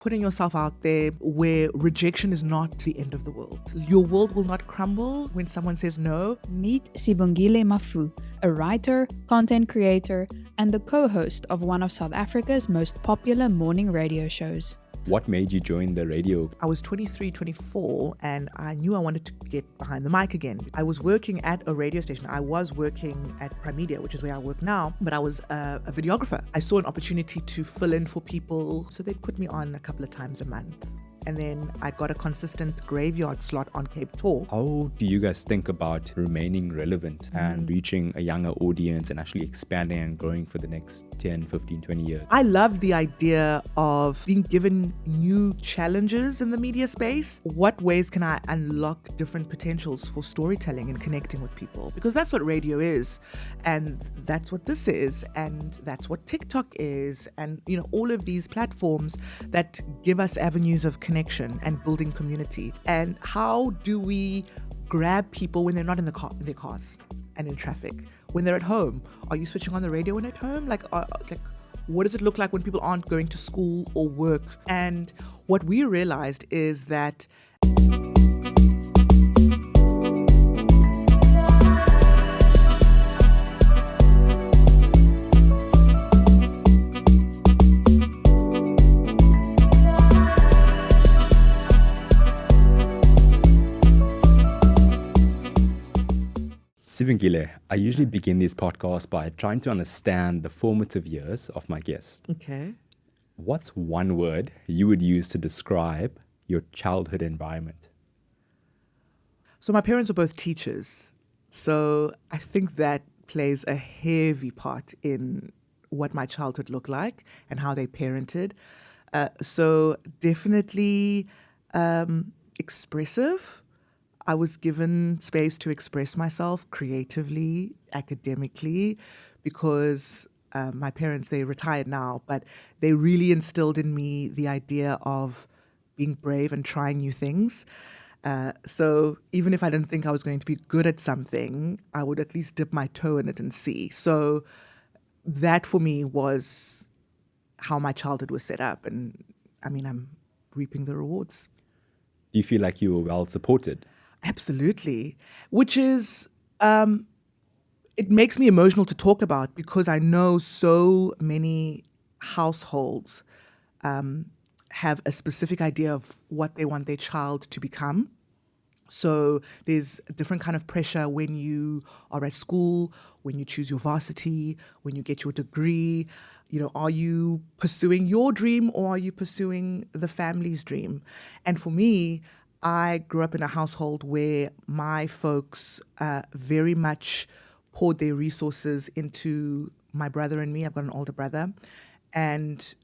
putting yourself out there where rejection is not the end of the world. Your world will not crumble when someone says no. Meet Sibongile Mafu, a writer, content creator, and the co-host of one of South Africa's most popular morning radio shows. What made you join the radio? I was 23, 24, and I knew I wanted to get behind the mic again. I was working at a radio station. I was working at Prime Media, which is where I work now, but I was a videographer. I saw an opportunity to fill in for people, so they put me on a couple of times a month. And then I got a consistent graveyard slot on Cape Talk. How do you guys think about remaining relevant and reaching a younger audience and actually expanding and growing for the next 10, 15, 20 years? I love the idea of being given new challenges in the media space. What ways can I unlock different potentials for storytelling and connecting with people? Because that's what radio is, and that's what this is, and that's what TikTok is, and all of these platforms that give us avenues of connection and building community. And how do we grab people when they're not in their cars and in traffic? When they're at home, are you switching on the radio when at home? Like what does it look like when people aren't going to school or work? And what we realized is that Sibongile, I usually begin these podcasts by trying to understand the formative years of my guests. okay. What's one word you would use to describe your childhood environment? So my parents were both teachers. So I think that plays a heavy part in what my childhood looked like and how they parented. So definitely expressive. I was given space to express myself creatively, academically, because my parents, they retired now, but they really instilled in me the idea of being brave and trying new things. So even if I didn't think I was going to be good at something, I would at least dip my toe in it and see. So that for me was how my childhood was set up. And I mean, I'm reaping the rewards. Do you feel like you were well supported? Absolutely. Which is, it makes me emotional to talk about because I know so many households have a specific idea of what they want their child to become. So there's a different kind of pressure when you are at school, when you choose your varsity, when you get your degree. Are you pursuing your dream or are you pursuing the family's dream? And for me, I grew up in a household where my folks very much poured their resources into my brother and me. I've got an older brother. And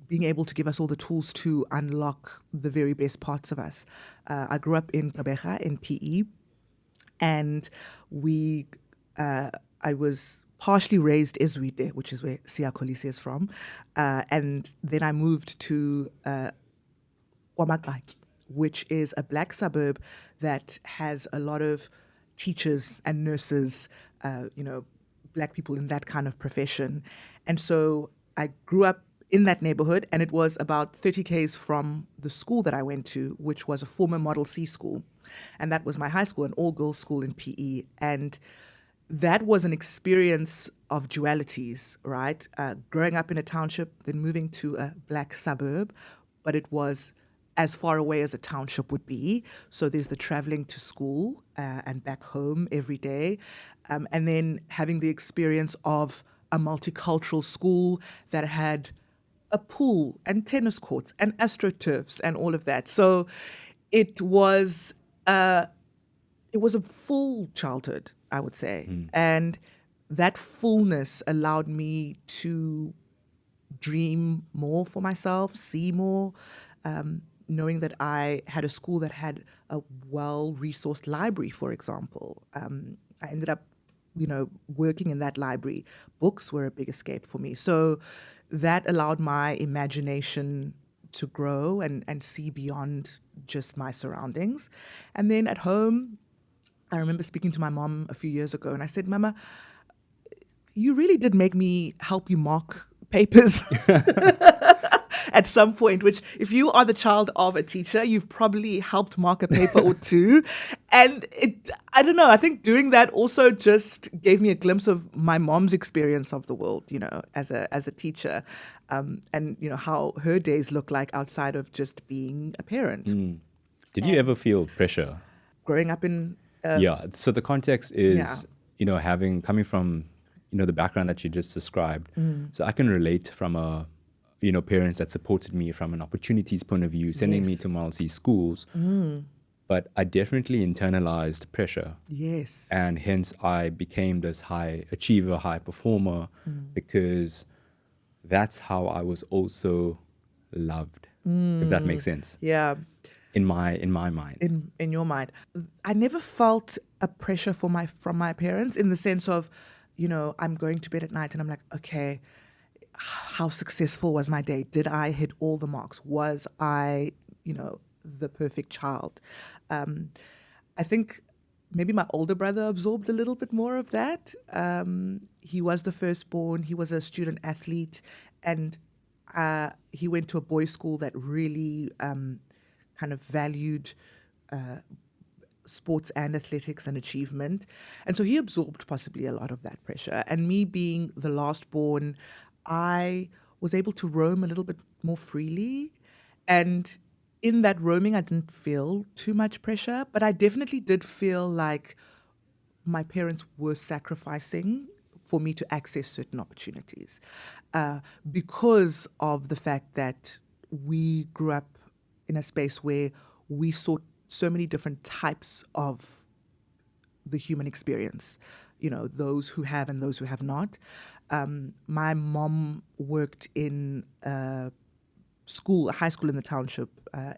being able to give us all the tools to unlock the very best parts of us. I grew up in Gqeberha in PE. And I was partially raised Ezwide, which is where Sia Kolisi is from. And then I moved to KwaMagxaki, which is a black suburb that has a lot of teachers and nurses, black people in that kind of profession. And so I grew up in that neighborhood, and it was about 30 Ks from the school that I went to, which was a former Model C school. And that was my high school, an all-girls school in PE. And that was an experience of dualities, right? Growing up in a township, then moving to a black suburb, but it was as far away as a township would be. So there's the traveling to school and back home every day. And then having the experience of a multicultural school that had a pool and tennis courts and astroturfs and all of that. So it was a full childhood, I would say. And that fullness allowed me to dream more for myself, see more, knowing that I had a school that had a well-resourced library, for example. I ended up, working in that library. Books were a big escape for me. So that allowed my imagination to grow and see beyond just my surroundings. And then at home, I remember speaking to my mom a few years ago, and I said, Mama, you really did make me help you mark papers. at some point, which if you are the child of a teacher, you've probably helped mark a paper or two. And I don't know, I think doing that also just gave me a glimpse of my mom's experience of the world, as a teacher. And, how her days look like outside of just being a parent. Did you ever feel pressure? Growing up in... So the context is, coming from, the background that you just described. So I can relate from parents that supported me from an opportunities point of view, sending me to multi schools. But I definitely internalized pressure. Yes. And hence I became this high achiever, high performer, because that's how I was also loved, if that makes sense. Yeah. In my mind. In your mind. I never felt a pressure from my parents in the sense of, I'm going to bed at night and I'm like, okay, how successful was my day? Did I hit all the marks? Was I, the perfect child? I think maybe my older brother absorbed a little bit more of that. He was the firstborn. He was a student athlete, and he went to a boys' school that really kind of valued sports and athletics and achievement. And so he absorbed possibly a lot of that pressure. And me being the last born, I was able to roam a little bit more freely. And in that roaming, I didn't feel too much pressure, but I definitely did feel like my parents were sacrificing for me to access certain opportunities because of the fact that we grew up in a space where we saw so many different types of the human experience, those who have and those who have not. My mom worked in a high school in the township,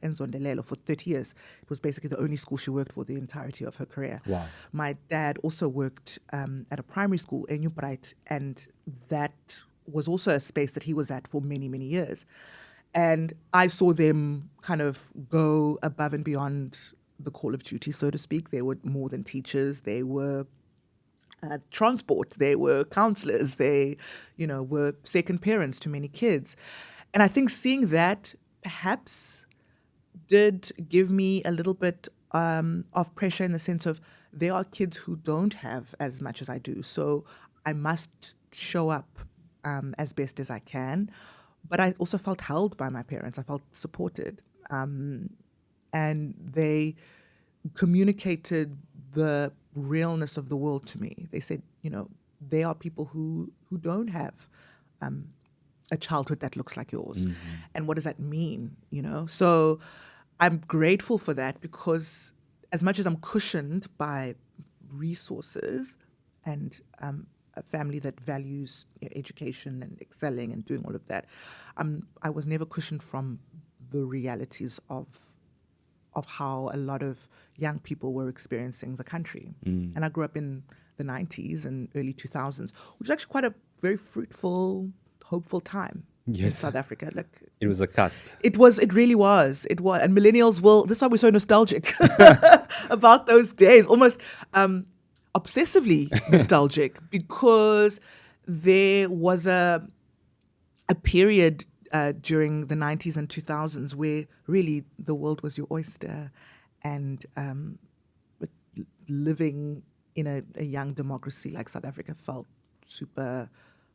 in Nzondelelo, for 30 years. It was basically the only school she worked for the entirety of her career. Wow. My dad also worked at a primary school in Newbright, and that was also a space that he was at for many, many years. And I saw them kind of go above and beyond the call of duty, so to speak. They were more than teachers. They were transport. They were counselors. They, were second parents to many kids. And I think seeing that perhaps did give me a little bit of pressure in the sense of there are kids who don't have as much as I do. So I must show up as best as I can. But I also felt held by my parents. I felt supported. And they communicated the realness of the world to me. They said, they are people who don't have a childhood that looks like yours. And what does that mean, So I'm grateful for that, because as much as I'm cushioned by resources and a family that values education and excelling and doing all of that, I was never cushioned from the realities of how a lot of young people were experiencing the country. And I grew up in the 90s and early 2000s, which is actually quite a very fruitful, hopeful time in South Africa. Like, it was a cusp. It really was. It was. And millennials this is why we're so nostalgic about those days, almost obsessively nostalgic, because there was a period during the 90s and 2000s where really the world was your oyster, and living in a young democracy like South Africa felt super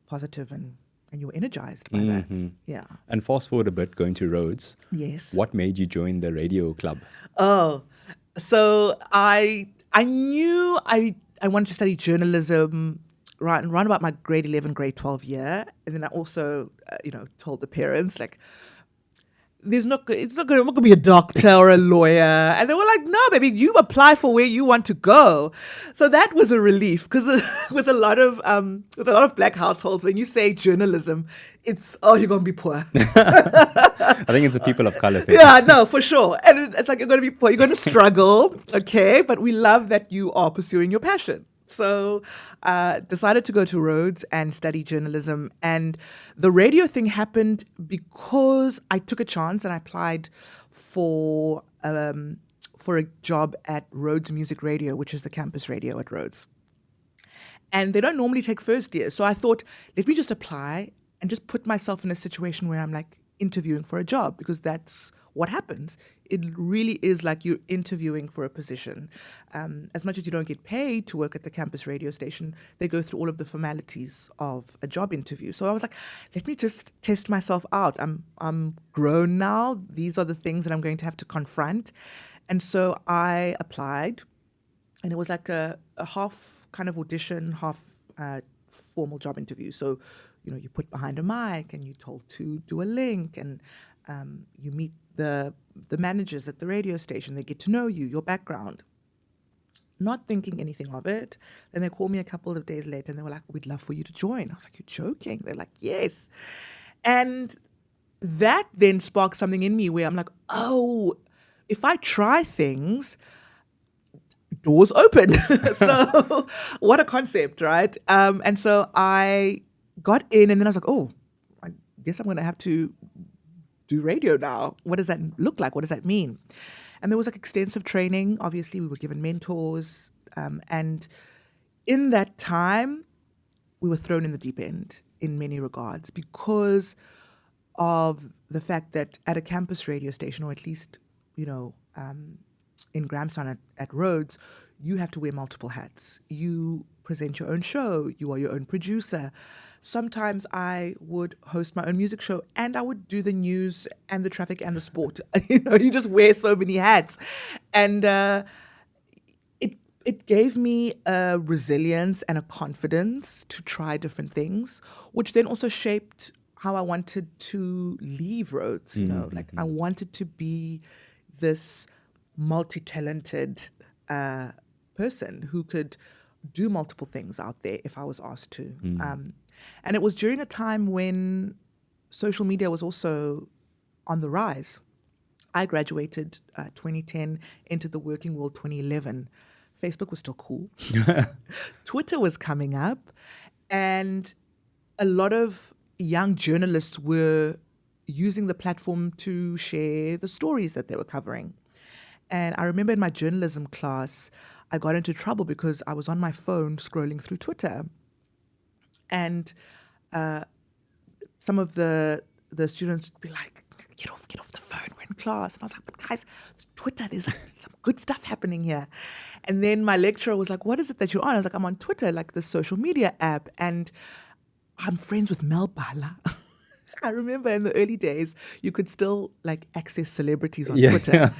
positive, and you were energized by that. Yeah. And fast forward a bit, going to Rhodes. Yes. What made you join the radio club? Oh, so I knew I wanted to study journalism around about my grade 11, grade 12 year. And then I also, told the parents, like, I'm not going to be a doctor or a lawyer. And they were like, no, baby, you apply for where you want to go. So that was a relief, because with a lot of black households, when you say journalism, it's, you're going to be poor. I think it's the people of color thing. Yeah, no, for sure. And it's like, you're going to be poor, you're going to struggle, okay? But we love that you are pursuing your passion. So decided to go to Rhodes and study journalism. And the radio thing happened because I took a chance and I applied for a job at Rhodes Music Radio, which is the campus radio at Rhodes. And they don't normally take first years. So I thought, let me just apply and just put myself in a situation where I'm like, interviewing for a job, because that's what happens. It really is like you're interviewing for a position. As much as you don't get paid to work at the campus radio station, they go through all of the formalities of a job interview. So I was like, let me just test myself out. I'm grown now. These are the things that I'm going to have to confront. And so I applied, and it was like a half kind of audition, half formal job interview. So, you put behind a mic and you're told to do a link, and you meet the managers at the radio station. They get to know you, your background. Not thinking anything of it. Then they called me a couple of days later and they were like, we'd love for you to join. I was like, you're joking? They're like, yes. And that then sparked something in me where I'm like, oh, if I try things, doors open. So what a concept, right? And so I got in, and then I was like, oh, I guess I'm going to have to do radio now. What does that look like? What does that mean? And there was like extensive training. Obviously, we were given mentors. And in that time, we were thrown in the deep end in many regards because of the fact that at a campus radio station, or at least, in Grahamstown at Rhodes, you have to wear multiple hats. You present your own show. You are your own producer. Sometimes I would host my own music show, and I would do the news and the traffic and the sport. You just wear so many hats. And it gave me a resilience and a confidence to try different things, which then also shaped how I wanted to leave Rhodes. Like I wanted to be this multi-talented person who could do multiple things out there if I was asked to. And it was during a time when social media was also on the rise. I graduated 2010, entered the working world 2011. Facebook was still cool. Twitter was coming up, and a lot of young journalists were using the platform to share the stories that they were covering. And I remember in my journalism class, I got into trouble because I was on my phone scrolling through Twitter. And some of the students would be like, get off the phone, we're in class. And I was like, but guys, Twitter, there's like some good stuff happening here. And then my lecturer was like, what is it that you're on? I was like, I'm on Twitter, like this social media app. And I'm friends with Mel Bala. I remember in the early days, you could still like access celebrities on Twitter.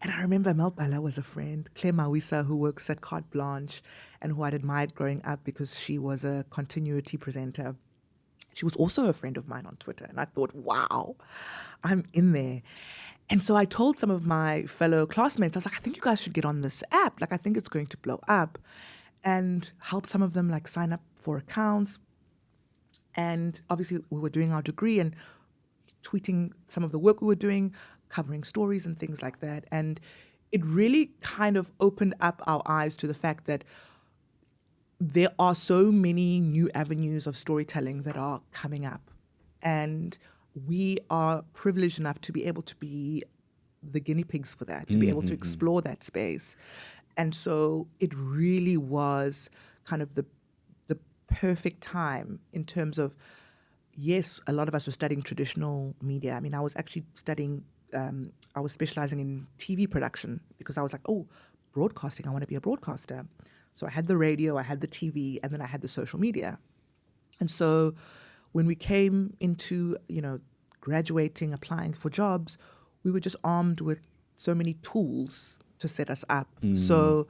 And I remember Mel Bala was a friend. Claire Mawisa, who works at Carte Blanche and who I'd admired growing up because she was a continuity presenter. She was also a friend of mine on Twitter. And I thought, wow, I'm in there. And so I told some of my fellow classmates, I was like, I think you guys should get on this app. Like, I think it's going to blow up. And help some of them like sign up for accounts. And obviously we were doing our degree and tweeting some of the work we were doing, covering stories and things like that. And it really kind of opened up our eyes to the fact that there are so many new avenues of storytelling that are coming up. And we are privileged enough to be able to be the guinea pigs for that, to be able to explore that space. And so it really was kind of the perfect time in terms of, yes, a lot of us were studying traditional media. I mean, I was actually studying, I was specializing in TV production because I was like, oh, broadcasting, I want to be a broadcaster. So I had the radio, I had the TV, and then I had the social media. And so when we came into, graduating, applying for jobs, we were just armed with so many tools to set us up. So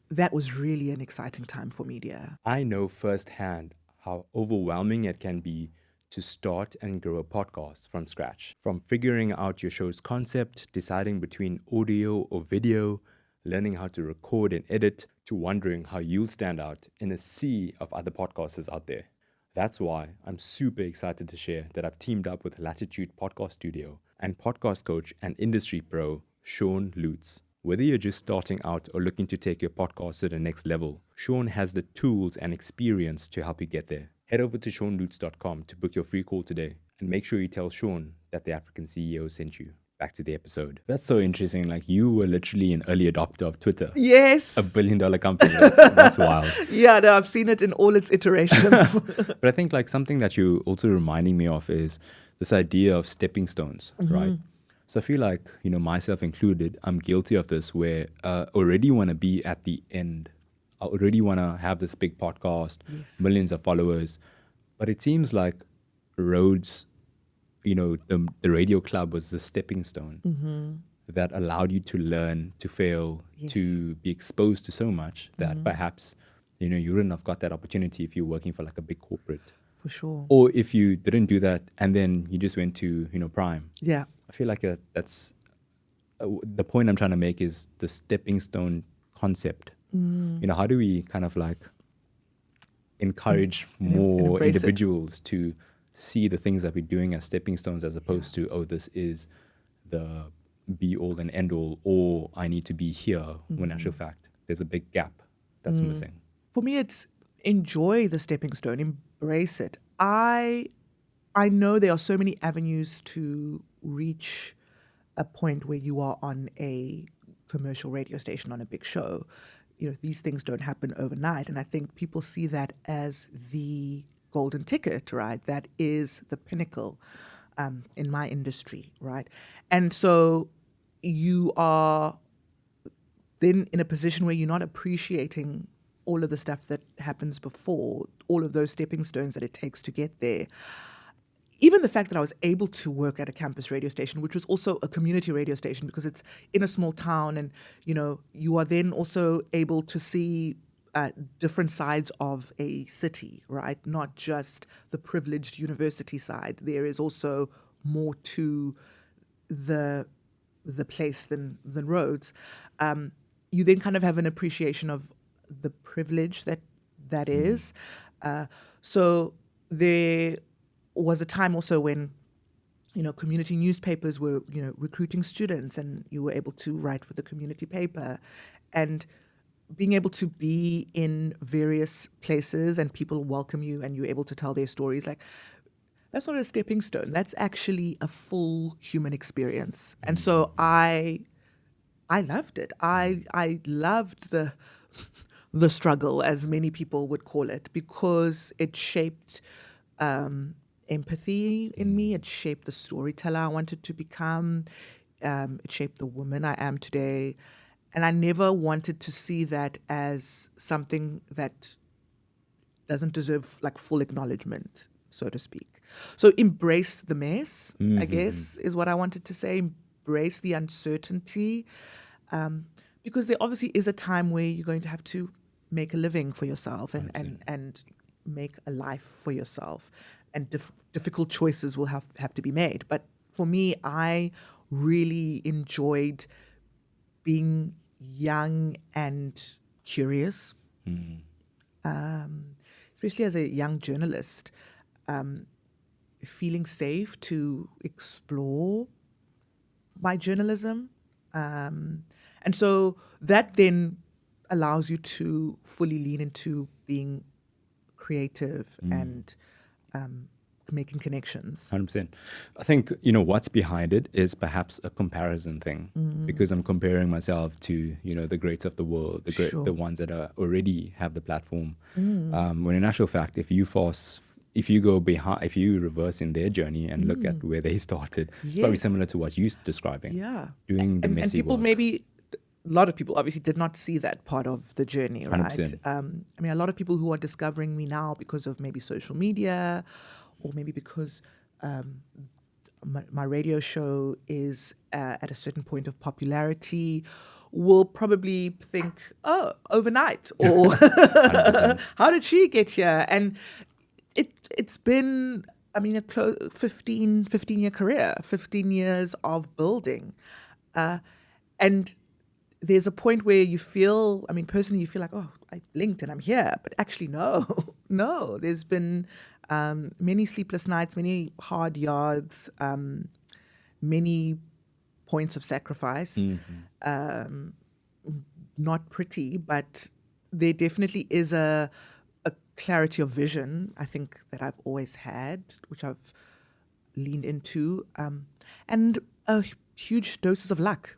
that was really an exciting time for media. I know firsthand how overwhelming it can be to start and grow a podcast from scratch. From figuring out your show's concept, deciding between audio or video, learning how to record and edit, to wondering how you'll stand out in a sea of other podcasters out there. That's why I'm super excited to share that I've teamed up with Latitude Podcast Studio and podcast coach and industry pro, Sean Lutz. Whether you're just starting out or looking to take your podcast to the next level, Sean has the tools and experience to help you get there. Head over to SeanLutz.com to book your free call today and make sure you tell Sean that the African CEO sent you. back to the episode. That's so interesting. Like, you were literally an early adopter of Twitter. Yes. $1 billion company. That's wild. Yeah, no, I've seen it in all its iterations. But I think like something that you're also reminding me of is this idea of stepping stones, right? So I feel like, myself included, I'm guilty of this, where I already want to be at the end. I already want to have this big podcast, Yes. millions of followers. But it seems like Rhodes, the radio club was the stepping stone that allowed you to learn, to fail, Yes. to be exposed to so much that perhaps, you wouldn't have got that opportunity if you're working for like a big corporate. For sure. Or if you didn't do that and then you just went to, Prime. Yeah. I feel like that's the point I'm trying to make is the stepping stone concept. How do we kind of like encourage more embrace it. individuals to see the things that we're doing as stepping stones, as opposed to, oh, this is the be all and end all, or I need to be here, when in actual fact there's a big gap that's missing. For me, it's enjoy the stepping stone, embrace it. I know there are so many avenues to reach a point where you are on a commercial radio station, on a big show. These things don't happen overnight. And I think people see that as the golden ticket, right? That is the pinnacle in my industry, right? And so you are then in a position where you're not appreciating all of the stuff that happens before, all of those stepping stones that it takes to get there. Even the fact that I was able to work at a campus radio station, which was also a community radio station because it's in a small town, and you are then also able to see different sides of a city, right? Not just the privileged university side. There is also more to the place than Rhodes. You then kind of have an appreciation of the privilege that is. So there was a time also when, community newspapers were, recruiting students, and you were able to write for the community paper, and being able to be in various places and people welcome you and you're able to tell their stories. Like, that's not a stepping stone. That's actually a full human experience. And so I loved it. I loved the struggle, as many people would call it, because it shaped empathy in me. It shaped the storyteller I wanted to become. It shaped the woman I am today. And I never wanted to see that as something that doesn't deserve like full acknowledgement, so to speak. So embrace the mess, I guess, is what I wanted to say. Embrace the uncertainty, because there obviously is a time where you're going to have to make a living for yourself and make a life for yourself, and difficult choices will have to be made. But for me, I really enjoyed being young and curious, especially as a young journalist, feeling safe to explore my journalism. And so that then allows you to fully lean into being creative and making connections. 100%. I think, what's behind it is perhaps a comparison thing, because I'm comparing myself to, the greats of the world, the ones that already have the platform. When in actual fact, if you go behind, if you reverse in their journey and look at where they started, it's probably similar to what you're describing. Yeah. Doing the messy and people work. a lot of people obviously did not see that part of the journey, right? 100%. A lot of people who are discovering me now because of maybe social media, or maybe because my radio show is at a certain point of popularity, will probably think, oh, overnight, or how did she get here? And it's been, a 15-year career, 15 years of building. And there's a point where you feel, personally, you feel like, oh, I blinked and I'm here. But actually, no. There's been many sleepless nights, many hard yards, many points of sacrifice. Not pretty, but there definitely is a clarity of vision, I think, that I've always had, which I've leaned into, and a huge doses of luck.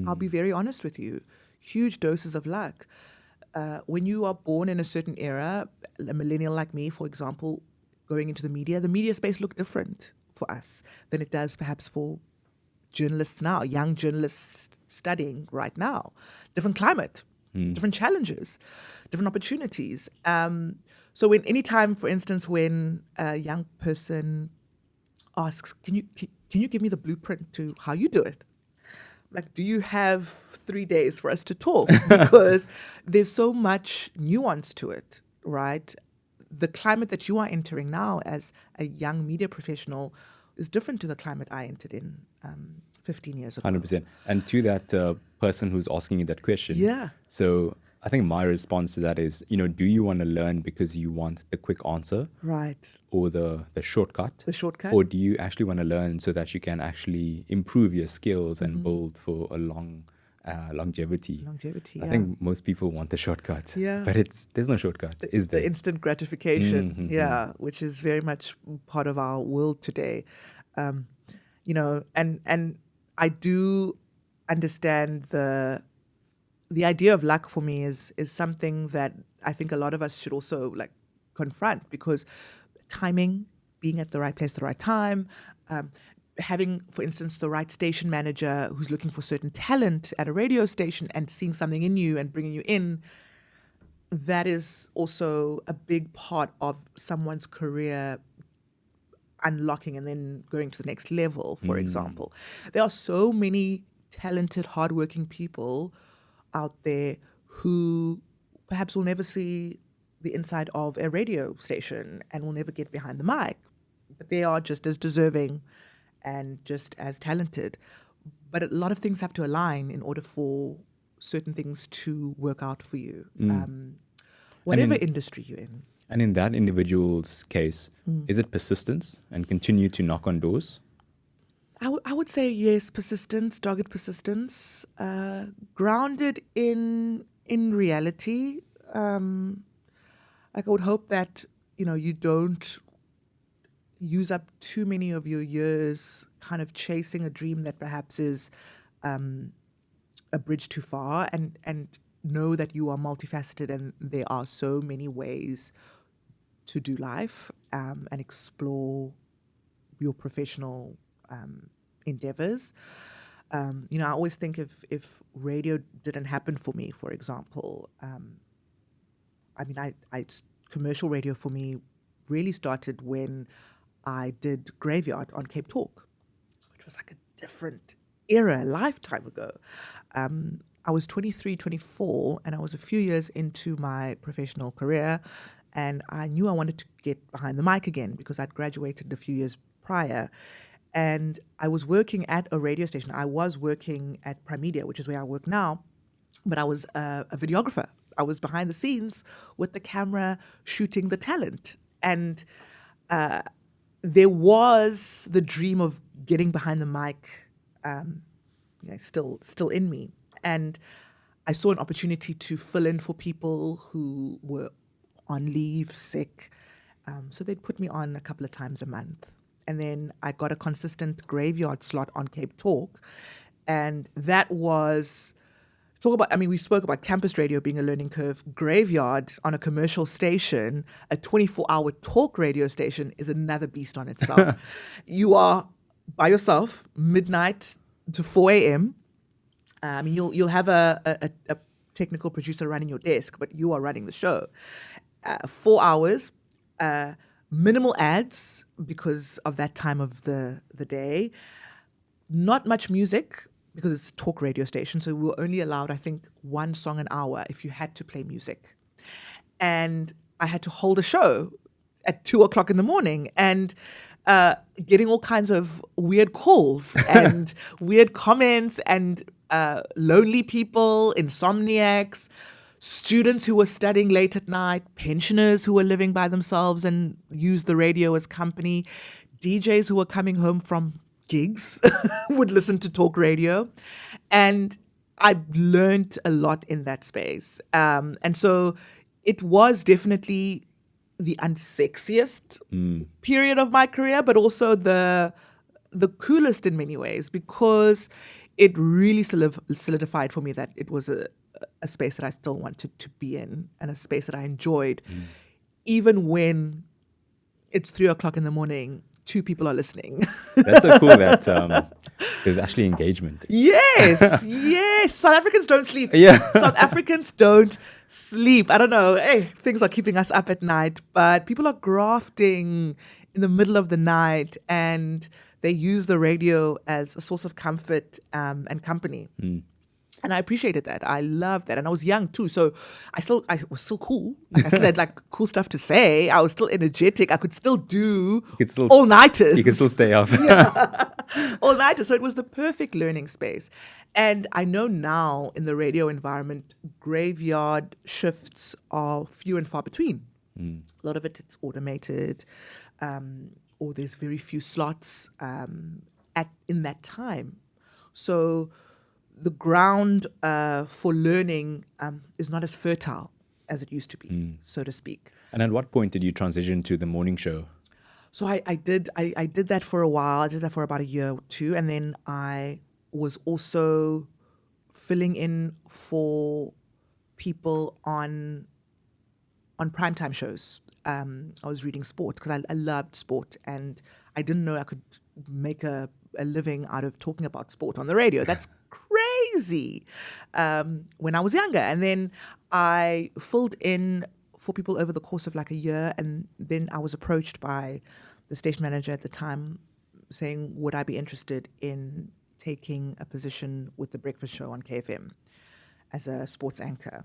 I'll be very honest with you. Huge doses of luck. When you are born in a certain era, a millennial like me, for example, going into the media space looked different for us than it does perhaps for journalists now, young journalists studying right now. Different climate, different challenges, different opportunities. So when anytime, for instance, when a young person asks, can you give me the blueprint to how you do it? Like, do you have 3 days for us to talk? Because there's so much nuance to it, right? The climate that you are entering now as a young media professional is different to the climate I entered in 15 years ago. 100%. And to that person who's asking you that question. Yeah. So I think my response to that is, do you want to learn because you want the quick answer? Right. Or the shortcut? The shortcut. Or do you actually want to learn so that you can actually improve your skills and build for a long longevity? Longevity, I think most people want the shortcut. Yeah. But there's no shortcut, is there? The instant gratification, which is very much part of our world today. And I do understand the idea of luck for me is something that I think a lot of us should also like confront, because timing, being at the right place at the right time, having, for instance, the right station manager who's looking for certain talent at a radio station and seeing something in you and bringing you in, that is also a big part of someone's career unlocking and then going to the next level, for example. There are so many talented, hardworking people out there who perhaps will never see the inside of a radio station and will never get behind the mic, but they are just as deserving and just as talented. But a lot of things have to align in order for certain things to work out for you, whatever industry you're in. And in that individual's case, is it persistence and continue to knock on doors? I would say yes, persistence, dogged persistence, grounded in reality. Like I would hope that, you don't use up too many of your years kind of chasing a dream that perhaps is a bridge too far, and know that you are multifaceted and there are so many ways to do life and explore your professional endeavors. I always think if radio didn't happen for me, for example, commercial radio for me really started when I did Graveyard on Cape Talk, which was like a different era, a lifetime ago. I was 23, 24, and I was a few years into my professional career, and I knew I wanted to get behind the mic again because I'd graduated a few years prior. And I was working at a radio station. I was working at Prime Media, which is where I work now, but I was a videographer. I was behind the scenes with the camera shooting the talent. And there was the dream of getting behind the mic still in me. And I saw an opportunity to fill in for people who were on leave, sick. So they'd put me on a couple of times a month. And then I got a consistent Graveyard slot on Cape Talk. And that was, we spoke about campus radio being a learning curve. Graveyard on a commercial station, a 24-hour talk radio station, is another beast on itself. You are by yourself, midnight to 4 a.m. You'll have a technical producer running your desk, but you are running the show. 4 hours, minimal ads because of that time of the day. Not much music because it's a talk radio station, so we were only allowed, I think, one song an hour if you had to play music. And I had to hold a show at 2:00 in the morning and getting all kinds of weird calls and weird comments and lonely people, insomniacs, students who were studying late at night, pensioners who were living by themselves and used the radio as company, DJs who were coming home from gigs would listen to talk radio. And I learned a lot in that space. And so it was definitely the unsexiest period of my career, but also the the coolest in many ways because it really solidified for me that it was a space that I still wanted to be in and a space that I enjoyed, even when it's 3:00 in the morning, 2 people are listening. That's so cool that there's actually engagement. Yes, yes. South Africans don't sleep. Yeah. South Africans don't sleep. I don't know. Hey, things are keeping us up at night, but people are grafting in the middle of the night, and they use the radio as a source of comfort and company. And I appreciated that. I loved that. And I was young too. So I was still cool. Like I still had like cool stuff to say. I was still energetic. I could still do all-nighters. You could still stay up. All-nighters. So it was the perfect learning space. And I know now in the radio environment, graveyard shifts are few and far between. A lot of it's automated, or there's very few slots in that time. So the ground for learning is not as fertile as it used to be, so to speak. And at what point did you transition to the morning show? So I did that for a while. I did that for about a year or two, and then I was also filling in for people on primetime shows. I was reading sport because I loved sport, and I didn't know I could make a living out of talking about sport on the radio. That's crazy when I was younger. And then I filled in for people over the course of like a year, and then I was approached by the station manager at the time saying, would I be interested in taking a position with the breakfast show on KFM as a sports anchor.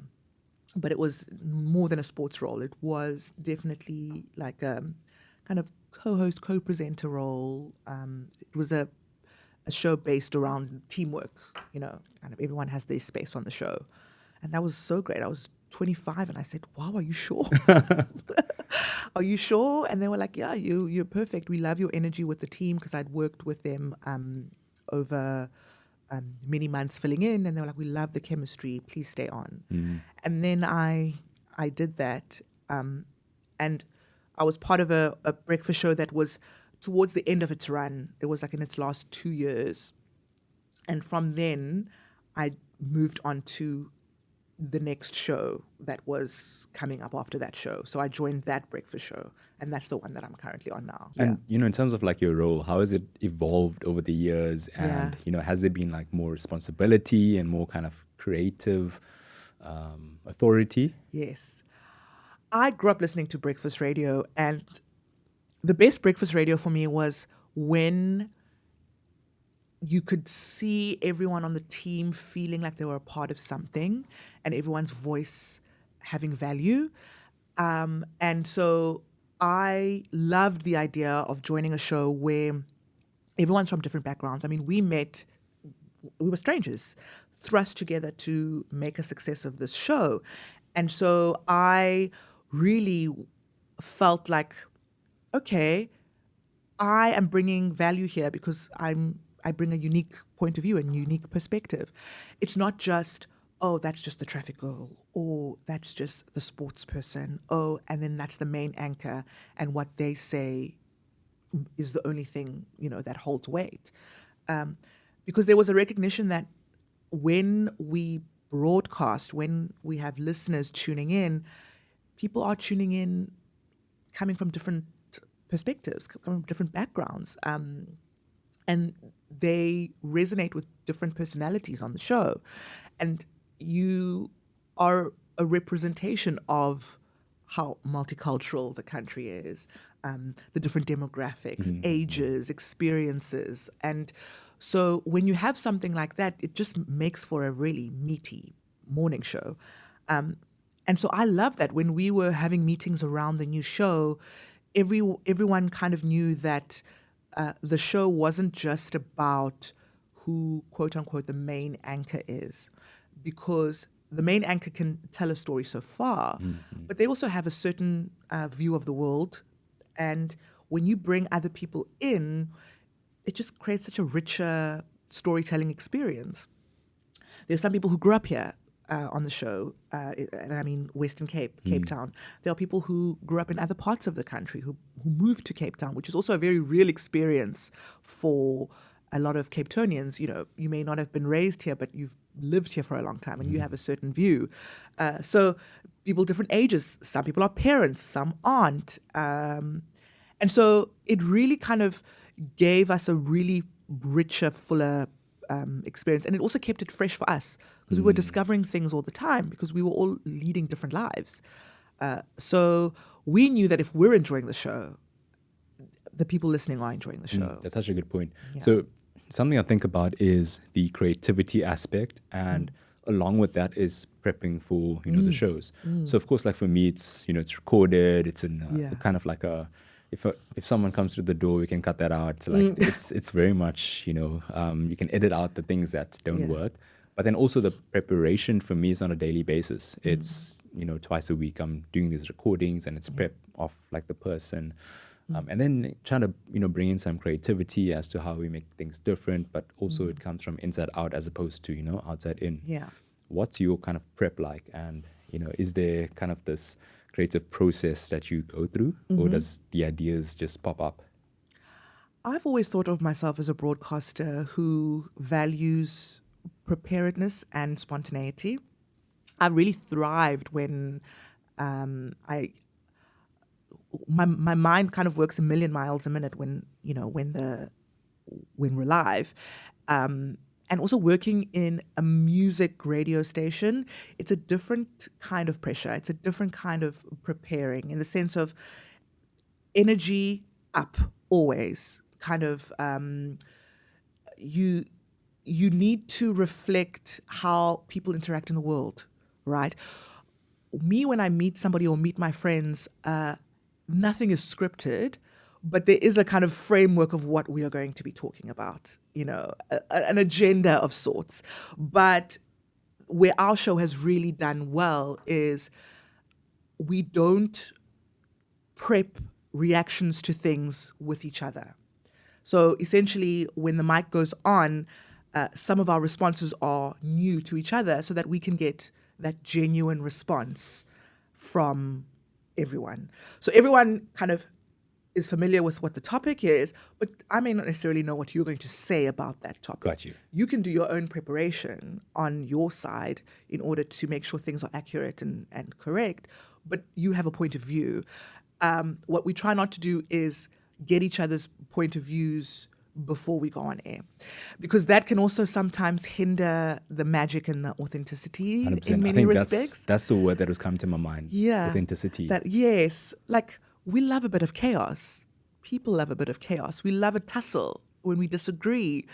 But it was more than a sports role. It was definitely like a kind of co-host, co-presenter role. It was a show based around teamwork, kind of everyone has their space on the show. And that was so great. I was 25 and I said, wow, are you sure? Are you sure? And they were like, yeah, you're perfect. We love your energy with the team, because I'd worked with them over many months filling in, and they were like, we love the chemistry, please stay on. And then I did that, and I was part of a breakfast show that was towards the end of its run. It was like in its last 2 years, and from then I moved on to the next show that was coming up after that show. So I joined that breakfast show, and that's the one that I'm currently on now. And in terms of like your role, how has it evolved over the years? And has there been like more responsibility and more kind of creative authority? Yes. I grew up listening to breakfast radio, and the best breakfast radio for me was when you could see everyone on the team feeling like they were a part of something, and everyone's voice having value. And so I loved the idea of joining a show where everyone's from different backgrounds. I mean, we were strangers, thrust together to make a success of this show. And so I really felt like, okay, I am bringing value here because I bring a unique point of view and unique perspective. It's not just, oh, that's just the traffic girl, or that's just the sports person, and then that's the main anchor, and what they say is the only thing, that holds weight. Because there was a recognition that when we broadcast, when we have listeners tuning in, people are tuning in coming from different perspectives, coming from different backgrounds. And they resonate with different personalities on the show. And you are a representation of how multicultural the country is, the different demographics, ages, experiences. And so when you have something like that, it just makes for a really meaty morning show. And so I love that when we were having meetings around the new show, everyone kind of knew that the show wasn't just about who, quote unquote, the main anchor is, because the main anchor can tell a story so far, but they also have a certain view of the world. And when you bring other people in, it just creates such a richer storytelling experience. There's some people who grew up here. on the show, and I mean Western Cape, Cape Town. There are people who grew up in other parts of the country who moved to Cape Town, which is also a very real experience for a lot of Cape Townians. You know, you may not have been raised here, but you've lived here for a long time and you have a certain view. So people different ages. Some people are parents, some aren't. And so it really kind of gave us a really richer, fuller experience. And it also kept it fresh for us because we were discovering things all the time because we were all leading different lives. So we knew that if we're enjoying the show, the people listening are enjoying the show. That's such a good point. Yeah. So something I think about is the creativity aspect, and along with that is prepping for, you know, the shows. So of course, like for me, it's, you know, it's recorded. It's in kind of like if someone comes through the door, we can cut that out. So like it's very much, you know, you can edit out the things that don't work. But then also the preparation for me is on a daily basis. It's, you know, twice a week I'm doing these recordings and it's prep of like the person. And then trying to, you know, bring in some creativity as to how we make things different, but also it comes from inside out as opposed to, you know, outside in. Yeah. What's your kind of prep like? And, you know, is there kind of this creative process that you go through, or does the ideas just pop up? I've always thought of myself as a broadcaster who values preparedness and spontaneity. I really thrived when my mind kind of works a million miles a minute when we're live. And also working in a music radio station, it's a different kind of pressure. It's a different kind of preparing in the sense of energy up always. Kind of you need to reflect how people interact in the world, right? Me, when I meet somebody or meet my friends, nothing is scripted, but there is a kind of framework of what we are going to be talking about, you know, an agenda of sorts. But where our show has really done well is we don't prep reactions to things with each other. So essentially, when the mic goes on, some of our responses are new to each other so that we can get that genuine response from everyone. So everyone kind of is familiar with what the topic is, but I may not necessarily know what you're going to say about that topic. Got you. You can do your own preparation on your side in order to make sure things are accurate and correct, but you have a point of view. What we try not to do is get each other's point of views before we go on air, because that can also sometimes hinder the magic and the authenticity 100%. in many respects. That's the word that was coming to my mind. Yeah. Authenticity. Yes. Like, we love a bit of chaos. People love a bit of chaos. We love a tussle when we disagree.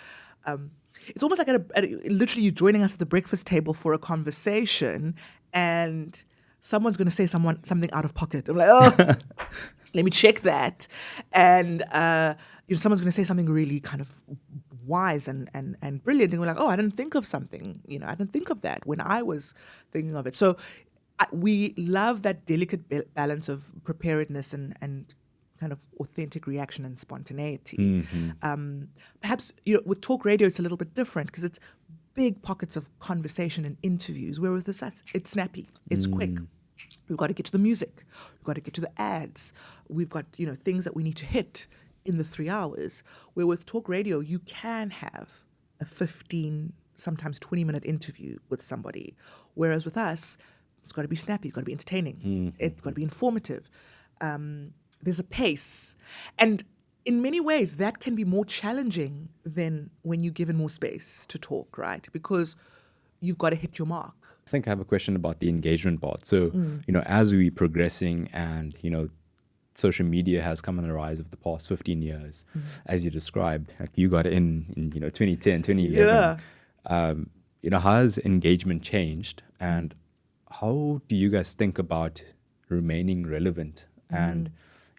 It's almost like literally you joining us at the breakfast table for a conversation and someone's going to say something out of pocket. I'm like, oh, let me check that. And someone's going to say something really kind of wise and brilliant. And we're like, oh, I didn't think of something. You know, I didn't think of that when I was thinking of it. So we love that delicate balance of preparedness and kind of authentic reaction and spontaneity. Perhaps with talk radio, it's a little bit different because it's big pockets of conversation and interviews, where with us, it's snappy, it's quick. We've got to get to the music. We've got to get to the ads. We've got, things that we need to hit in the 3 hours. Where with talk radio, you can have a 15, sometimes 20-minute interview with somebody. Whereas with us, it's got to be snappy. It's got to be entertaining. It's got to be informative. There's a pace. And in many ways, that can be more challenging than when you're given more space to talk, right? Because you've got to hit your mark. I think I have a question about the engagement part. So, as we're progressing and, social media has come on the rise of the past 15 years, as you described, like you got in 2010, 2011. Yeah. How has engagement changed, and how do you guys think about remaining relevant and,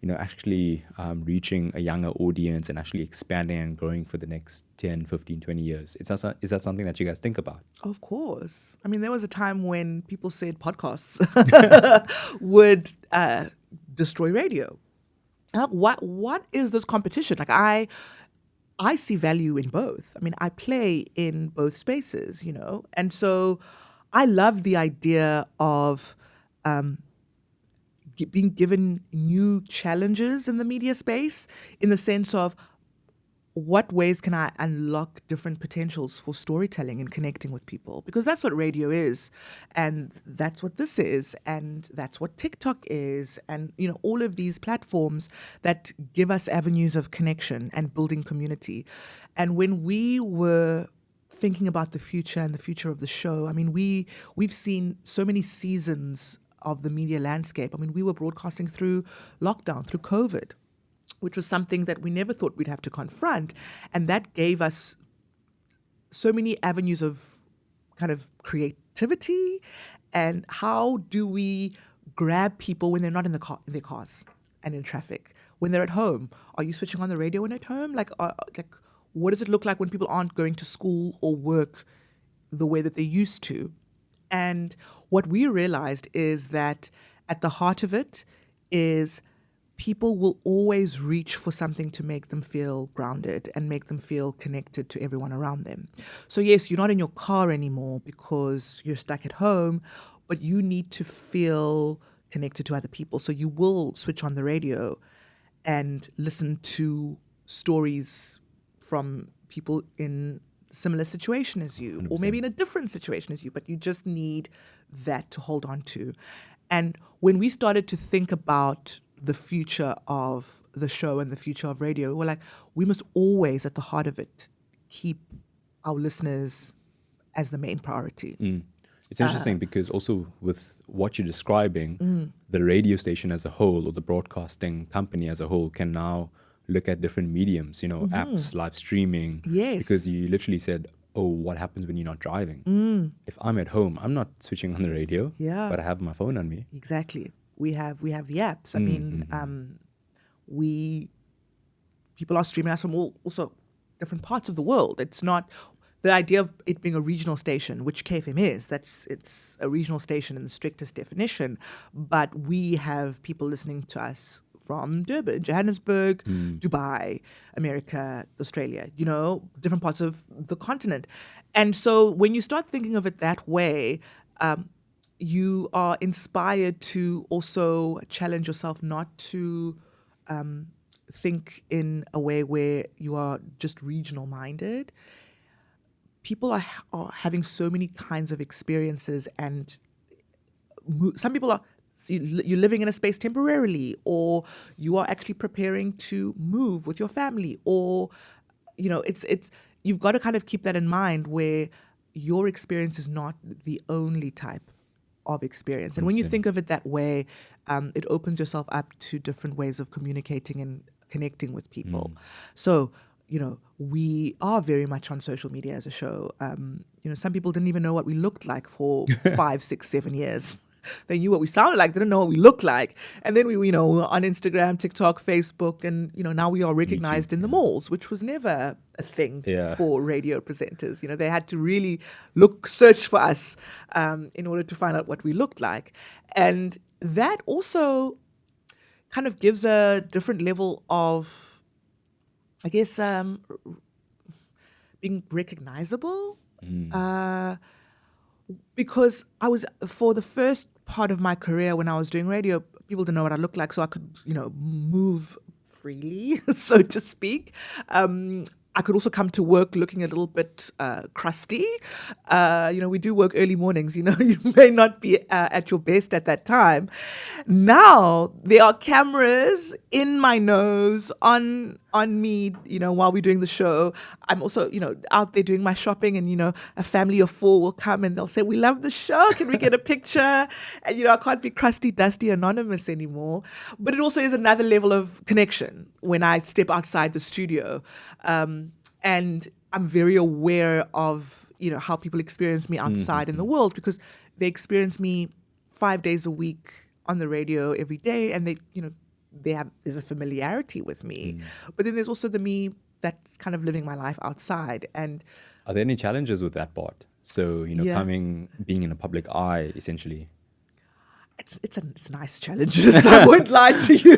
actually reaching a younger audience and actually expanding and growing for the next 10, 15, 20 years? Is that something that you guys think about? Of course. I mean, there was a time when people said podcasts would destroy radio. What is this competition? Like, I see value in both. I mean, I play in both spaces, and so I love the idea of being given new challenges in the media space, in the sense of what ways can I unlock different potentials for storytelling and connecting with people? Because that's what radio is, and that's what this is, and that's what TikTok is, and all of these platforms that give us avenues of connection and building community. And when we were thinking about the future and the future of the show, I mean, we've seen so many seasons of the media landscape. I mean, we were broadcasting through lockdown, through COVID, which was something that we never thought we'd have to confront. And that gave us so many avenues of kind of creativity. And how do we grab people when they're not in their cars and in traffic? When they're at home, are you switching on the radio when at home? Like what does it look like when people aren't going to school or work the way that they used to? And what we realized is that at the heart of it is people will always reach for something to make them feel grounded and make them feel connected to everyone around them. So yes, you're not in your car anymore because you're stuck at home, but you need to feel connected to other people. So you will switch on the radio and listen to stories from people in similar situation as you, 100%. or maybe in a different situation as you, but you just need that to hold on to. And when we started to think about the future of the show and the future of radio, we're like, we must always, at the heart of it, keep our listeners as the main priority. It's interesting because also with what you're describing, the radio station as a whole or the broadcasting company as a whole can now look at different mediums, apps, live streaming. Yes. Because you literally said, oh, what happens when you're not driving? If I'm at home, I'm not switching on the radio, but I have my phone on me. Exactly. We have the apps. I mean, people are streaming us from also different parts of the world. It's not the idea of it being a regional station, which KFM is. It's a regional station in the strictest definition. But we have people listening to us from Durban, Johannesburg, Dubai, America, Australia, different parts of the continent. And so when you start thinking of it that way, you are inspired to also challenge yourself not to think in a way where you are just regional minded. People are having so many kinds of experiences, and some people are, you're living in a space temporarily, or you are actually preparing to move with your family, or it's you've got to kind of keep that in mind, where your experience is not the only type of experience. And when you think of it that way, it opens yourself up to different ways of communicating and connecting with people. So we are very much on social media as a show. Some people didn't even know what we looked like for 5, 6, 7 years. They knew what we sounded like, didn't know what we looked like. And then we were on Instagram, TikTok, Facebook, and now we are recognized in the malls, which was never a thing for radio presenters. They had to really search for us in order to find out what we looked like. And that also kind of gives a different level of, I guess, being recognizable. Because I was, for the first part of my career when I was doing radio, people didn't know what I looked like, so I could, move freely, so to speak. I could also come to work looking a little bit crusty. We do work early mornings, you may not be at your best at that time. Now there are cameras in my nose, on me, while we're doing the show. I'm also, out there doing my shopping, and, a family of 4 will come and they'll say, we love the show. Can we get a picture? And, I can't be crusty, dusty, anonymous anymore. But it also is another level of connection when I step outside the studio. And I'm very aware of, how people experience me outside in the world, because they experience me 5 days a week on the radio every day, and there's a familiarity with me. But then there's also the me that's kind of living my life outside. And are there any challenges with that part? So, being in a public eye, essentially. it's nice challenges. I won't lie to you.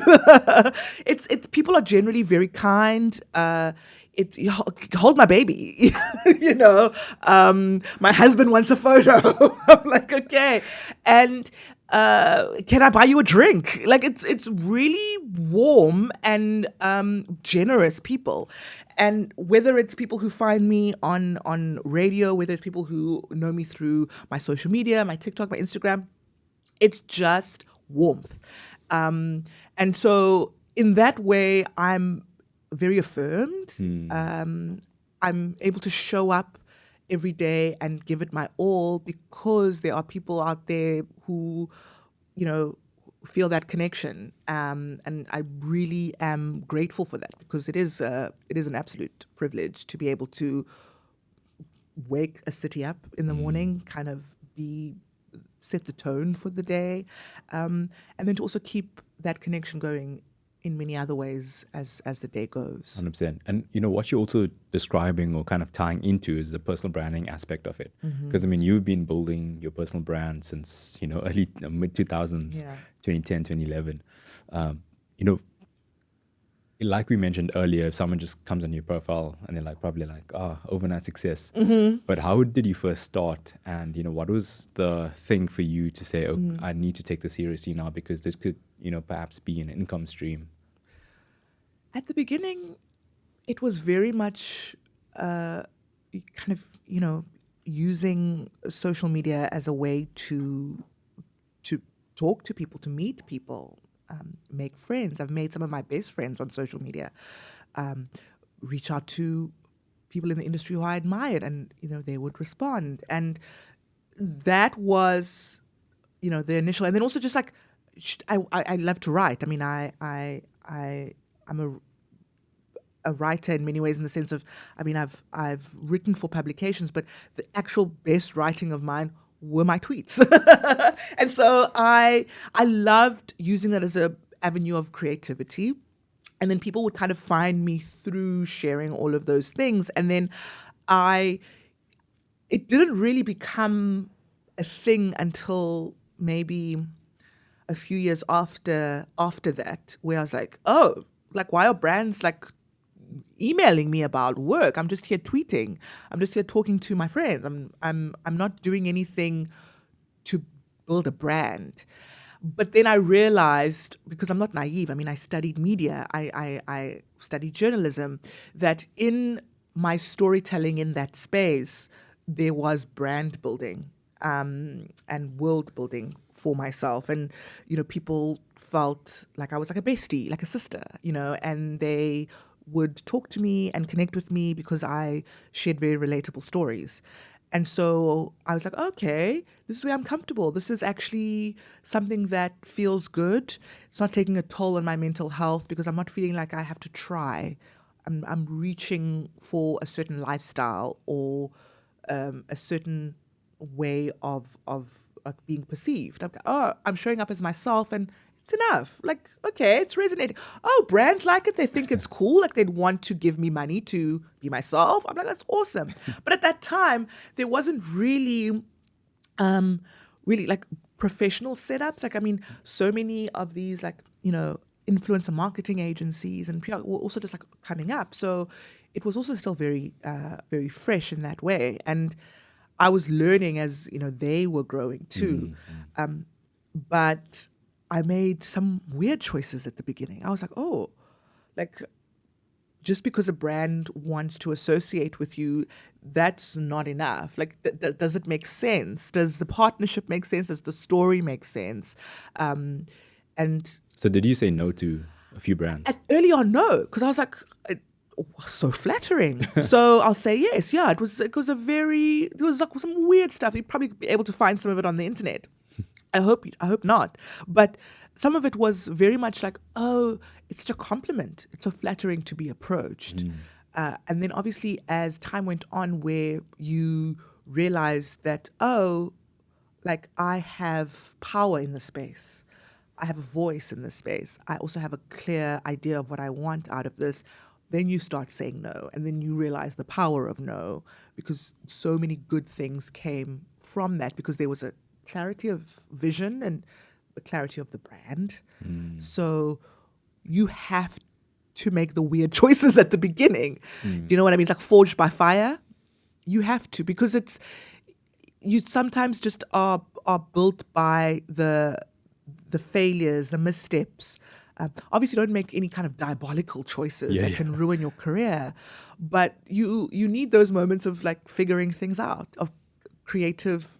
It's people are generally very kind. Hold my baby, you know. My husband wants a photo. I'm like, okay, and can I buy you a drink? Like it's really warm and generous people. And whether it's people who find me on radio, whether it's people who know me through my social media, my TikTok, my Instagram, it's just warmth. And so in that way, I'm very affirmed. I'm able to show up every day and give it my all because there are people out there who, you know, feel that connection. And I really am grateful for that because it is an absolute privilege to be able to wake a city up in the morning, kind of set the tone for the day, and then to also keep that connection going in many other ways as the day goes. 100%. And you know what you're also describing or kind of tying into is the personal branding aspect of it. Because I mean, you've been building your personal brand since, you know, early mid 2000s, 2010, 2011. You know, like we mentioned earlier, if someone just comes on your profile and they're like probably like, overnight success. But how did you first start? And you know, what was the thing for you to say, I need to take this seriously now because this could, you know, perhaps be an income stream? At the beginning, it was very much kind of, you know, using social media as a way to talk to people, to meet people, make friends. I've made some of my best friends on social media. Reach out to people in the industry who I admired, and you know, they would respond. And that was, you know, the initial. And then also just like, I love to write. I mean, I'm a writer in many ways, in the sense of, I mean, I've written for publications, but the actual best writing of mine were my tweets. And so I loved using that as a avenue of creativity. And then people would kind of find me through sharing all of those things. And then it didn't really become a thing until maybe a few years after that, where I was like, oh, like, why are brands like emailing me about work? I'm just here tweeting. I'm just here talking to my friends. I'm not doing anything to build a brand. But then I realized, because I'm not naive, I mean, I studied media, I studied journalism, that in my storytelling in that space, there was brand building and world building for myself. And, you know, people felt like I was like a bestie, like a sister, you know, and they would talk to me and connect with me because I shared very relatable stories. And so I was like, okay, this is where I'm comfortable. This is actually something that feels good. It's not taking a toll on my mental health because I'm not feeling like I have to try. I'm reaching for a certain lifestyle or a certain way of being perceived. I'm showing up as myself, and it's enough. Like, okay, it's resonating. Oh, brands like it. They think it's cool. Like, they'd want to give me money to be myself. I'm like, that's awesome. But at that time, there wasn't really like professional setups. Like, I mean, so many of these, like, you know, influencer marketing agencies and PR were also just like coming up. So it was also still very, very fresh in that way. And I was learning as, you know, they were growing too. But I made some weird choices at the beginning. I was like, oh, like, just because a brand wants to associate with you, that's not enough. Like, does it make sense? Does the partnership make sense? Does the story make sense? And so did you say no to a few brands? Early on, no, because I was like, it was so flattering. So I'll say yes. Yeah, it was like some weird stuff. You'd probably be able to find some of it on the internet. I hope not. But some of it was very much like, oh, it's such a compliment. It's so flattering to be approached. And then obviously as time went on, where you realize that, oh, like, I have power in the space. I have a voice in this space. I also have a clear idea of what I want out of this. Then you start saying no. And then you realize the power of no, because so many good things came from that, because there was a clarity of vision and the clarity of the brand. So you have to make the weird choices at the beginning. Do you know what I mean? It's like forged by fire. You have to, because you sometimes just are built by the failures, the missteps. Obviously, don't make any kind of diabolical choices that can ruin your career. But you need those moments of like figuring things out, of creative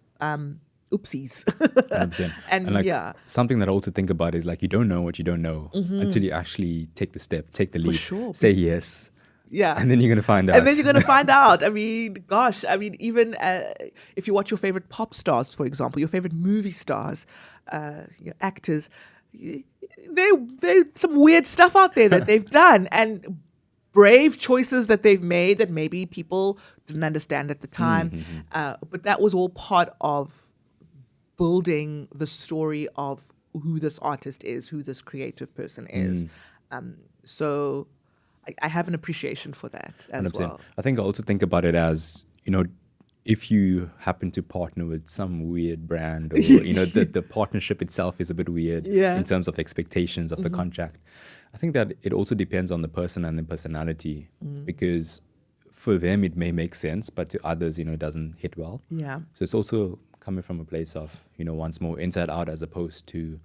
oopsies. 100%. and like, something that I also think about is like, you don't know what you don't know until you actually take the step, take the leap, sure. say yes. Yeah. And then you're going to find out. And then you're going to find out. I mean, gosh, even if you watch your favorite pop stars, for example, your favorite movie stars, your actors, there's some weird stuff out there that they've done, and brave choices that they've made that maybe people didn't understand at the time. But that was all part of building the story of who this artist is, who this creative person is. So I have an appreciation for that as 100%. well. I think I also think about it as, if you happen to partner with some weird brand, or the partnership itself is a bit weird in terms of expectations of the contract. I think that it also depends on the person and the personality, because for them it may make sense, but to others, it doesn't hit well. Yeah. So it's also coming from a place of, once more inside out, as opposed to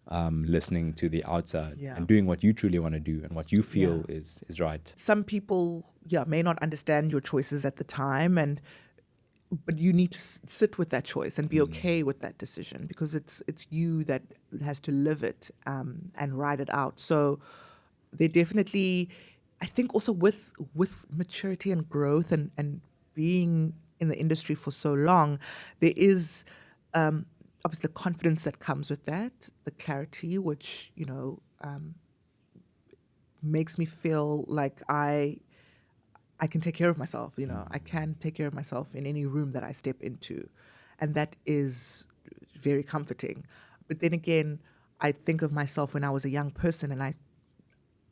listening to the outside and doing what you truly want to do and what you feel is right. Some people, may not understand your choices at the time, but you need to sit with that choice and be okay with that decision, because it's you that has to live it and ride it out. So they definitely, I think also with maturity and growth and being in the industry for so long, there is obviously the confidence that comes with that, the clarity, which, makes me feel like I can take care of myself. I can take care of myself in any room that I step into. And that is very comforting. But then again, I think of myself when I was a young person, and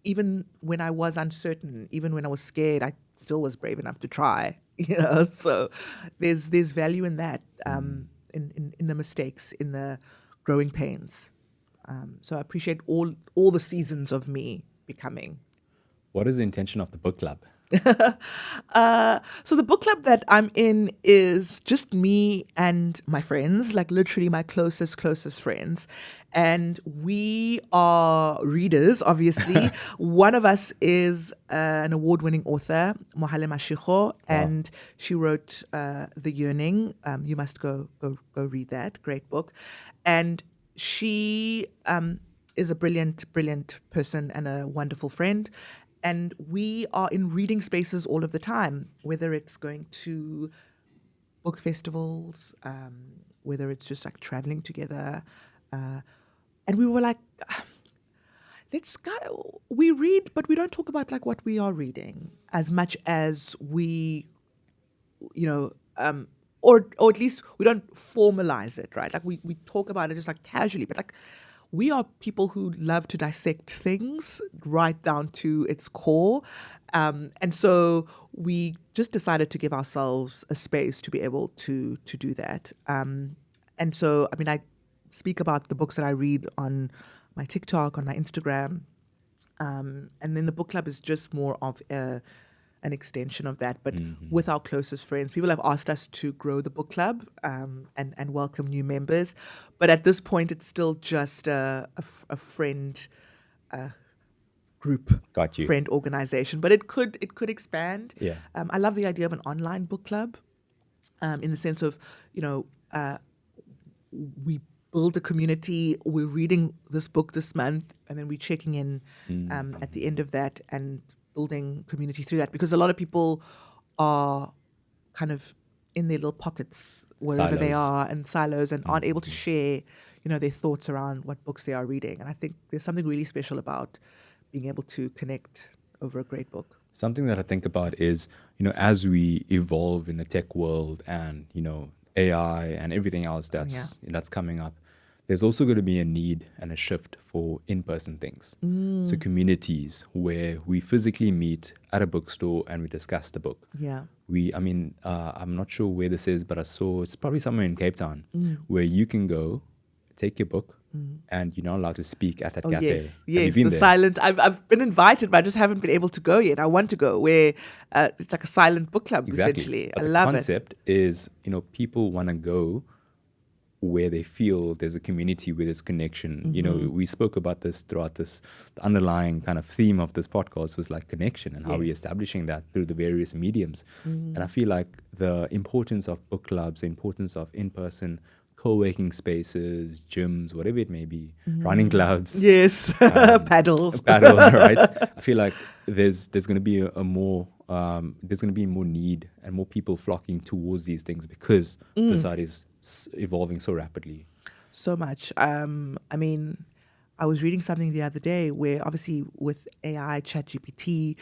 even when I was uncertain, even when I was scared, I still was brave enough to try, So there's value in that, in the mistakes, in the growing pains. So I appreciate all the seasons of me becoming. What is the intention of the book club? So the book club that I'm in is just me and my friends, like literally my closest friends. And we are readers, obviously. One of us is an award-winning author, Mohale Mashiko, and she wrote The Yearning. You must go read that. Great book. And she is a brilliant person and a wonderful friend. And we are in reading spaces all of the time, whether it's going to book festivals, whether it's just like traveling together. And we were like, let's go. We read, but we don't talk about like what we are reading as much as we, or at least we don't formalize it, right? Like we talk about it just like casually, but like, we are people who love to dissect things right down to its core. And so we just decided to give ourselves a space to be able to do that. And so, I mean, I speak about the books that I read on my TikTok, on my Instagram. And then the book club is just more of an extension of that, but with our closest friends. People have asked us to grow the book club and welcome new members. But at this point, it's still just a friend group, friend organization. But it could expand. Yeah. I love the idea of an online book club in the sense of, we build a community. We're reading this book this month, and then we're checking in at the end of that and building community through that, because a lot of people are kind of in their little pockets wherever they are, and silos, and aren't able to share, their thoughts around what books they are reading. And I think there's something really special about being able to connect over a great book. Something that I think about is, as we evolve in the tech world and, AI and everything else that's coming up, there's also going to be a need and a shift for in-person things. So communities where we physically meet at a bookstore and we discuss the book. Yeah. I'm not sure where this is, but I saw it's probably somewhere in Cape Town where you can go, take your book, and you're not allowed to speak at that Oh cafe. yes, Have you yes. been The there? silent. I've been invited, but I just haven't been able to go yet. I want to go. Where it's like a silent book club, Exactly. essentially. But I the love concept is, people want to go where they feel there's a community, where there's connection. We spoke about this throughout this. The underlying kind of theme of this podcast was like connection and how we're establishing that through the various mediums. And I feel like the importance of book clubs, the importance of in-person co-working spaces, gyms, whatever it may be, running clubs, it. Yes, paddle. right? I feel like there's going to be there's going to be more need and more people flocking towards these things because the site is evolving so rapidly. So much. I mean, I was reading something the other day where obviously with AI, ChatGPT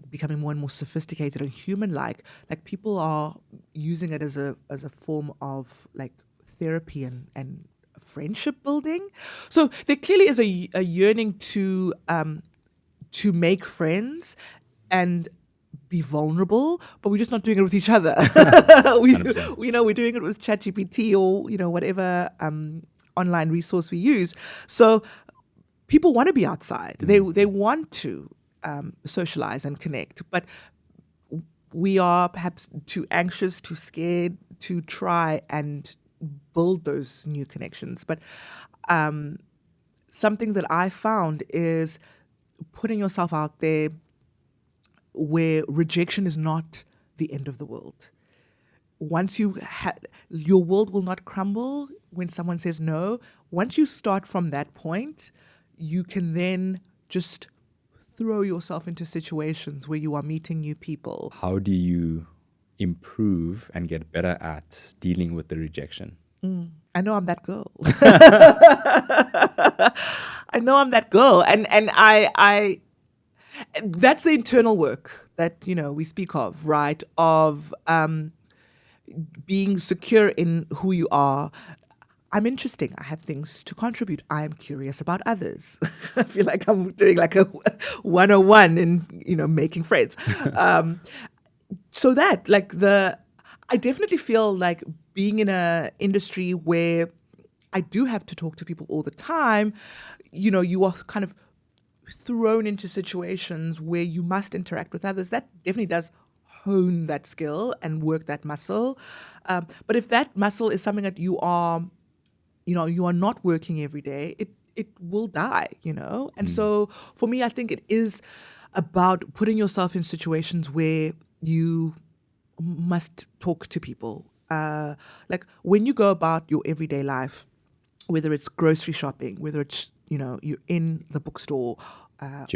becoming more and more sophisticated and human-like, like people are using it as a form of like therapy and friendship building. So there clearly is a yearning to make friends and be vulnerable, but we're just not doing it with each other. We're doing it with ChatGPT or whatever online resource we use. So people want to be outside. They want to socialize and connect, but we are perhaps too anxious, too scared to try and build those new connections. But something that I found is putting yourself out there where rejection is not the end of the world. Once your world will not crumble when someone says no. Once you start from that point, you can then just throw yourself into situations where you are meeting new people. How do you improve and get better at dealing with the rejection? I know I'm that girl. I know I'm that girl, and I that's the internal work that we speak of, right? Of being secure in who you are. I'm interesting. I have things to contribute. I am curious about others. I feel like I'm doing like a 101 in making friends. So that I definitely feel like being in an industry where I do have to talk to people all the time, you are kind of thrown into situations where you must interact with others. That definitely does hone that skill and work that muscle. But if that muscle is something that you are not working every day, it will die, And so for me, I think it is about putting yourself in situations where you must talk to people. Like when you go about your everyday life, whether it's grocery shopping, whether it's, you're in the bookstore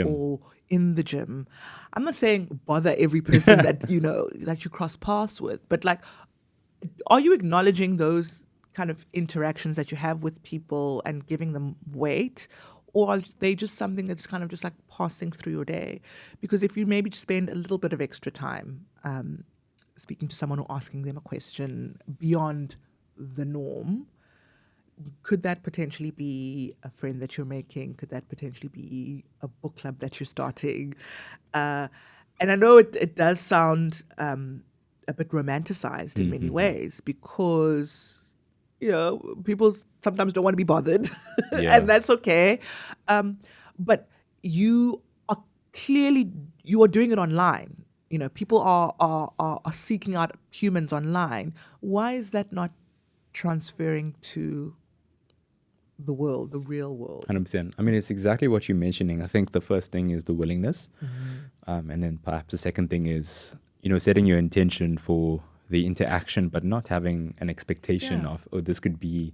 or in the gym. I'm not saying bother every person that, that you cross paths with, but like, are you acknowledging those kind of interactions that you have with people and giving them weight? Or are they just something that's kind of just like passing through your day? Because if you maybe just spend a little bit of extra time speaking to someone or asking them a question beyond the norm, could that potentially be a friend that you're making? Could that potentially be a book club that you're starting? And I know it does sound a bit romanticized in many ways because, people sometimes don't want to be bothered and that's okay. But you are doing it online. People are seeking out humans online. Why is that not transferring to the world, the real world? 100%. I mean, it's exactly what you're mentioning. I think the first thing is the willingness. And then perhaps the second thing is, setting your intention for the interaction, but not having an expectation of, this could be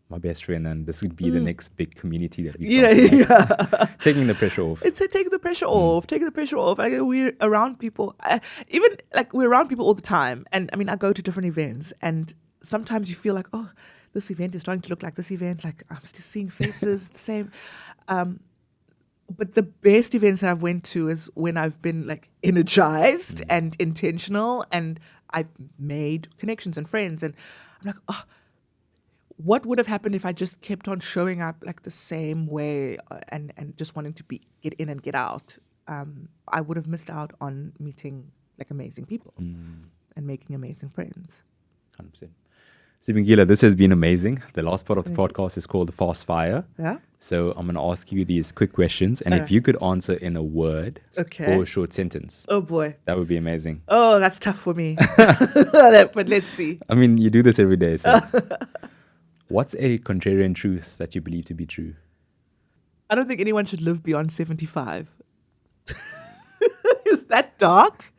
my best friend and this could be the next big community that we start. Taking the pressure off. It's taking the pressure off. Taking the pressure off. We're around people. Even like we're around people all the time. And I mean, I go to different events and sometimes you feel like, oh, this event is starting to look like this event. Like I'm still seeing faces the same. But the best events I've went to is when I've been like energized and intentional and I've made connections and friends. And I'm like, oh, what would have happened if I just kept on showing up like the same way and just wanting to get in and get out? I would have missed out on meeting like amazing people and making amazing friends. 100%. Sibongile, this has been amazing. The last part of the podcast is called the Fast Fire. Yeah. So I'm going to ask you these quick questions. And if you could answer in a word or a short sentence, Oh boy. that would be amazing. Oh, that's tough for me. But let's see. I mean, you do this every day. So what's a contrarian truth that you believe to be true? I don't think anyone should live beyond 75. Is that dark?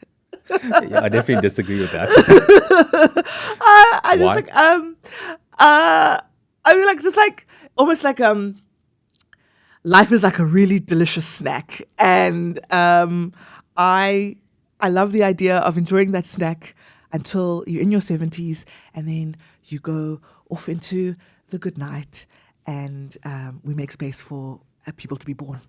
Yeah, I definitely disagree with that. I just Why? like I mean like just like almost like life is like a really delicious snack, and I love the idea of enjoying that snack until you're in your 70s, and then you go off into the good night, and we make space for people to be born.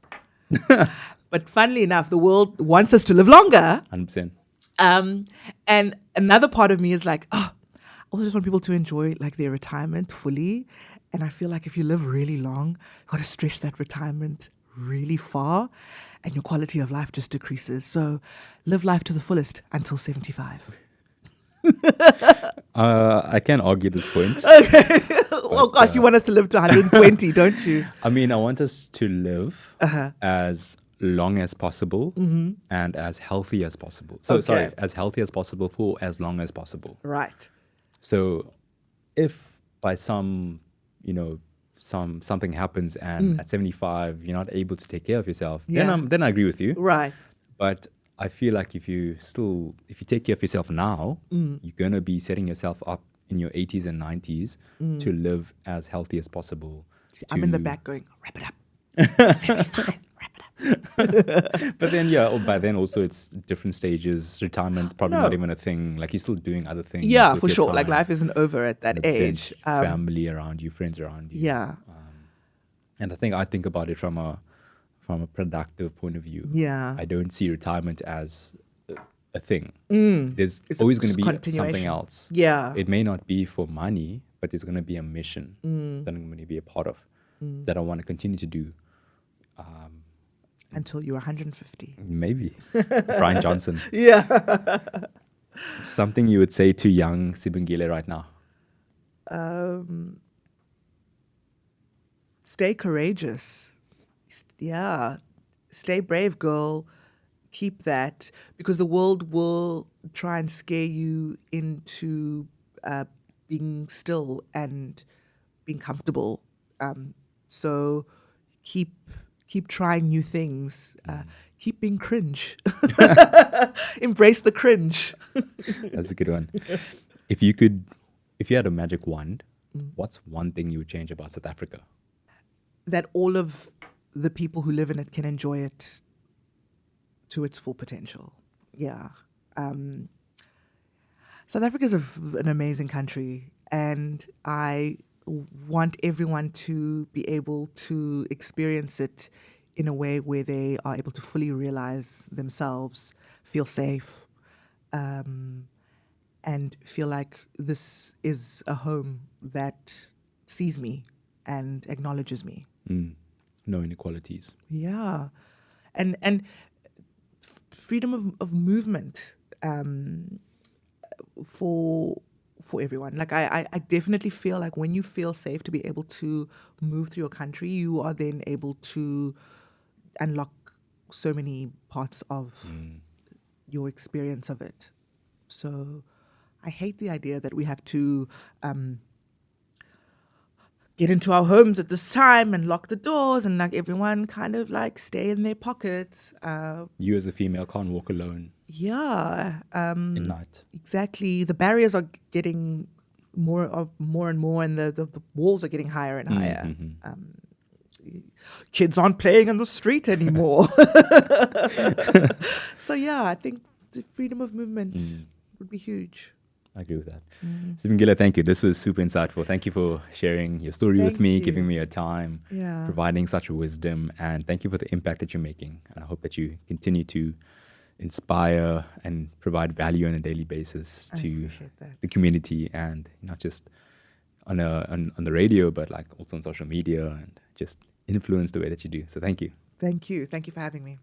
But funnily enough, the world wants us to live longer. 100%. And another part of me is like, I also just want people to enjoy like their retirement fully. And I feel like if you live really long, you got to stretch that retirement really far, and your quality of life just decreases. So live life to the fullest until 75. I can argue this point. Okay. Oh gosh, you want us to live to 120, don't you? I mean, I want us to live as long as possible and as healthy as possible. So, sorry, as healthy as possible for as long as possible. Right. So, if by something happens and at 75 you're not able to take care of yourself, then I agree with you. Right. But I feel like if you take care of yourself now, you're gonna be setting yourself up in your 80s and 90s to live as healthy as possible. See, I'm in the back going, wrap it up. 75, wrap it up. But then, by then also it's different stages. Retirement's probably not even a thing. Like, you're still doing other things. Yeah, with for your sure. time. Like, life isn't over at that 100%. age. Family around you, friends around you. Yeah. And I think about it from a productive point of view. Yeah. I don't see retirement as a thing. There's always going to be something else. Yeah. It may not be for money, but there's going to be a mission that I'm going to be a part of that I want to continue to do. Until you're 150. Maybe. Brian Johnson. Yeah. Something you would say to young Sibongile right now? Stay courageous. Yeah. Stay brave, girl. Keep that. Because the world will try and scare you into being still and being comfortable. So keep trying new things. Keep being cringe. Embrace the cringe. That's a good one. If you had a magic wand, what's one thing you would change about South Africa? That all of the people who live in it can enjoy it to its full potential. Yeah. South Africa is an amazing country, and I want everyone to be able to experience it in a way where they are able to fully realize themselves, feel safe, and feel like this is a home that sees me and acknowledges me. No inequalities. Yeah. And freedom of movement for everyone. Like I definitely feel like when you feel safe to be able to move through your country, you are then able to unlock so many parts of your experience of it. So I hate the idea that we have to get into our homes at this time and lock the doors and like everyone kind of like stay in their pockets. You as a female can't walk alone. Yeah. At night. Exactly. The barriers are getting more and more, and the walls are getting higher and higher. Kids aren't playing in the street anymore. So yeah, I think the freedom of movement would be huge. I agree with that. Sibongile, thank you. This was super insightful. Thank you for sharing your story with me, giving me your time, providing such wisdom, and thank you for the impact that you're making. And I hope that you continue to inspire and provide value on a daily basis to the community, and not just on the radio, but like also on social media, and just influence the way that you do. So thank you. Thank you. Thank you for having me.